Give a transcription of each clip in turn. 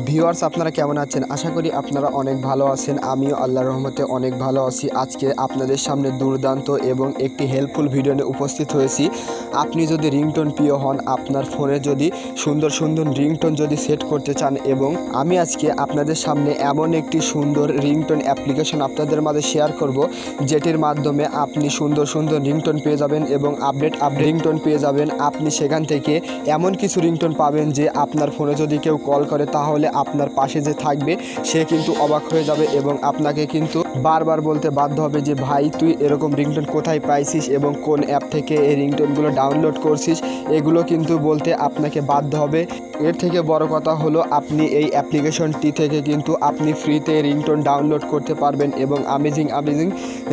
Viewers আপনারা কেমন আছেন? আশা করি আপনারা অনেক ভালো আছেন। আমিও আল্লাহর রহমতে অনেক ভালো আছি। আজকে আপনাদের সামনে দুর্দান্ত এবং একটি হেল্পফুল ভিডিও নিয়ে উপস্থিত হয়েছি। আপনি যদি রিংটোন প্রিয় হন, আপনার ফোনে যদি সুন্দর সুন্দর রিংটোন যদি সেট করতে চান, এবং আমি আজকে আপনাদের সামনে এমন একটি সুন্দর রিংটোন অ্যাপ্লিকেশন আপনাদের মাঝে শেয়ার করব, যেটির মাধ্যমে আপনি সুন্দর সুন্দর রিংটোন পেয়ে যাবেন এবং আপডেট রিংটোন পেয়ে যাবেন। আপনি সেখান থেকে এমন কিছু রিংটোন পাবেন যে আপনার ফোনে যদি কেউ কল করে তাহলে আপনার পাশে যে থাকবে সে কিন্তু অবাক হয়ে যাবে এবং আপনাকে কিন্তু বারবার বলতে বাধ্য হবে যে ভাই তুই এরকম রিংটোন কোথায় পাইছিস এবং কোন অ্যাপ থেকে এই রিংটোনগুলো ডাউনলোড করছিস, এগুলো কিন্তু বলতে আপনাকে বাধ্য হবে। এর থেকে বড় কথা হলো আপনি এই অ্যাপ্লিকেশনটি থেকে কিন্তু আপনি ফ্রিতে রিংটোন ডাউনলোড করতে পারবেন এবং আমেজিং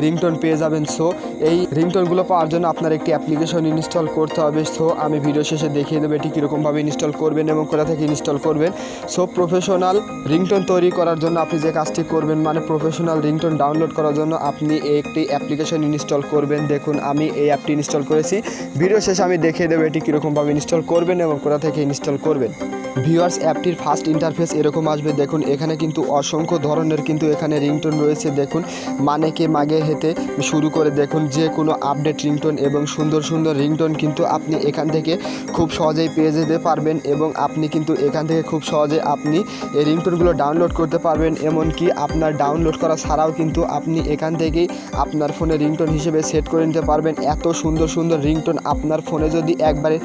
রিংটোন পেয়ে যাবেন। সো এই রিংটোনগুলো পাওয়ার জন্য আপনার একটি অ্যাপ্লিকেশন ইনস্টল করতে হবে। সো আমি ভিডিও শেষে দেখিয়ে দেবো এটি কীরকমভাবে ইনস্টল করবেন এবং কোথা থেকে ইনস্টল করবেন। সো প্রফেশনাল রিংটোন তৈরি করার জন্য আপনি যে কাজটি করবেন, মানে প্রফেশনাল রিংটোন ডাউনলোড করার জন্য আপনি একটি অ্যাপ্লিকেশন ইনস্টল করবেন। দেখুন আমি এই অ্যাপটি ইনস্টল করেছি। ভিডিও শেষে আমি দেখিয়ে দেবো এটি কীরকমভাবে ইনস্টল করবেন এবং কোথা থেকে ইনস্টল করবেন। ভিউয়ার্স, অ্যাপটির ফার্স্ট ইন্টারফেস এরকম আসবে। দেখুন এখানে কিন্তু অসংখ্য ধরনের কিন্তু এখানে রিংটোন রয়েছে। দেখুন মানেকে মাগে হেতে শুরু করে দেখুন যে কোনো আপডেট রিংটোন এবং সুন্দর সুন্দর রিংটোন কিন্তু আপনি এখান থেকে খুব সহজেই পেয়ে যেতে পারবেন এবং আপনি কিন্তু এখান থেকে খুব সহজে আপনি এই রিংটোনগুলো ডাউনলোড করতে পারবেন। এমনকি আপনার ডাউনলোড করা ছাড়াও কিন্তু আপনি এখান থেকেই আপনার ফোনে রিংটোন হিসেবে সেট করে নিতে পারবেন। এত সুন্দর সুন্দর রিংটোন আপনার ফোনে যদি একবারে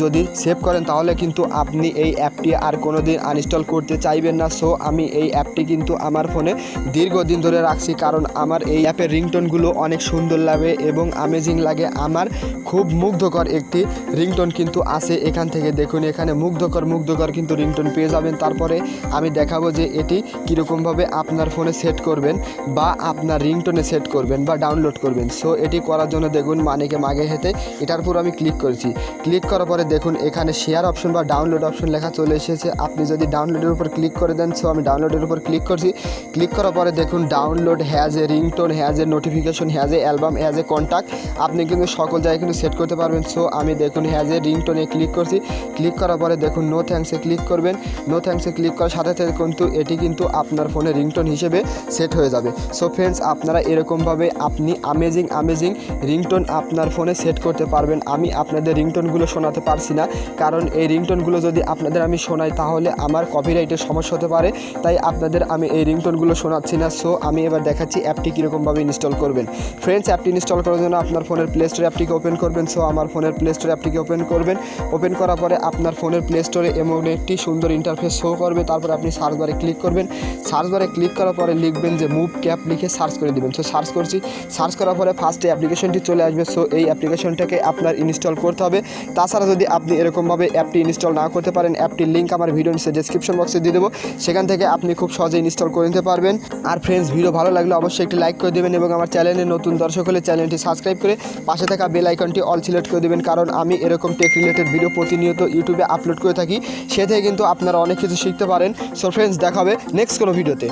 যদি সেভ করেন তাহলে কিন্তু আপনি এই অ্যাপটি আর কোনো দিন আনইনস্টল করতে চাইবেন না। সো আমি এই অ্যাপটি কিন্তু আমার ফোনে দীর্ঘদিন ধরে রাখছি, কারণ আমার এই অ্যাপের রিংটোনগুলো অনেক সুন্দর লাগে এবং আমেজিং লাগে। আমার খুব মুগ্ধকর একটি রিংটোন কিন্তু আছে এখান থেকে। দেখুন এখানে মুগ্ধকর কিন্তু রিংটোন পেয়ে যাবেন। তারপরে আমি দেখাবো যে এটি কীরকমভাবে আপনার ফোনে সেট করবেন বা আপনার রিংটোনে সেট করবেন বা ডাউনলোড করবেন। সো এটি করার জন্য দেখুন মানেকে মাগে হেতে এটার উপর আমি ক্লিক করেছি। ক্লিক করার পরে দেখুন এখানে শেয়ার অপশন বা ডাউনলোড অপশন লেখা চলে এসেছে। আপনি যদি ডাউনলোডের উপর ক্লিক করে দেন, সো আমি ডাউনলোডের উপর ক্লিক করছি। ক্লিক করার পরে দেখুন download has a ringtone, has a notification, has a album, has a contact, আপনি কিন্তু সকল জায়গায় কিন্তু সেট করতে পারবেন। সো আমি দেখুন হ্যাজ এ রিংটোনে ক্লিক করছি। ক্লিক করার পরে দেখুন নো থ্যাঙ্কসে ক্লিক করবেন। নো থ্যাঙ্কসে ক্লিক করার সাথে সাথে কিন্তু এটি কিন্তু আপনার ফোনে রিংটোন হিসেবে সেট হয়ে যাবে। সো ফ্রেন্ডস, আপনারা এরকমভাবে আপনি আমেজিং রিংটোন আপনার ফোনে সেট করতে পারবেন। আমি আপনাদের রিংটোনগুলো শোনাতে পারছি না, কারণ এই রিংটোনগুলো যদি আপনাদের আমি শোনাই তাহলে আমার কপিরাইটের সমস্যা হতে পারে, তাই আপনাদের আমি এই রিংটোনগুলো শোনাচ্ছি না। সো আমি এবার দেখাচ্ছি অ্যাপটি কীরকমভাবে ইনস্টল করবেন। ফ্রেন্ডস, অ্যাপটি ইনস্টল করার জন্য আপনার ফোনের প্লে স্টোরে অ্যাপটিকে ওপেন করবেন। সো আমার ফোনের প্লে স্টোরে অ্যাপটিকে ওপেন করবেন। ওপেন করার পরে আপনার ফোনের প্লে স্টোরে এমন একটি সুন্দর ইন্টারফেস শো করবে। তারপরে আপনি সার্চ বারে ক্লিক করবেন। সার্চ বারে ক্লিক করার পরে লিখবেন যে মুভ ক্যাপ, লিখে সার্চ করে দেবেন। সো সার্চ করছি। সার্চ করার পরে ফার্স্টে অ্যাপ্লিকেশনটি চলে আসবে। সো এই অ্যাপ্লিকেশনটাকে আপনার ইনস্টল করতে হবে। তাছাড়া যদি আপনি এরকমভাবে অ্যাপটি ইনস্টল না করতে পারেন, অ্যাপটির লিঙ্ক আমার ভিডিও নিচে ডেসক্রিপশন বক্সে দিয়ে দেবো, সেখান থেকে আপনি খুব সহজে ইনস্টল করে নিতে পারবেন। আর ফ্রেন্ডস, ভিডিও ভালো লাগলে অবশ্যই একটি লাইক করে দেবেন এবং আমার চ্যানেলে নতুন দর্শক হলে চ্যানেলটি সাবস্ক্রাইব করে পাশে থাকা বেল আইকনটি অল সিলেক্ট করে দেবেন, কারণ আমি এরকম টেক রিলেটেড ভিডিও প্রতিনিয়ত ইউটিউবে আপলোড করে থাকি। সে থেকে কিন্তু আপনারা অনেক কিছু শিখতে পারেন। সো ফ্রেন্ডস, দেখা হবে নেক্সট কোনো ভিডিওতে।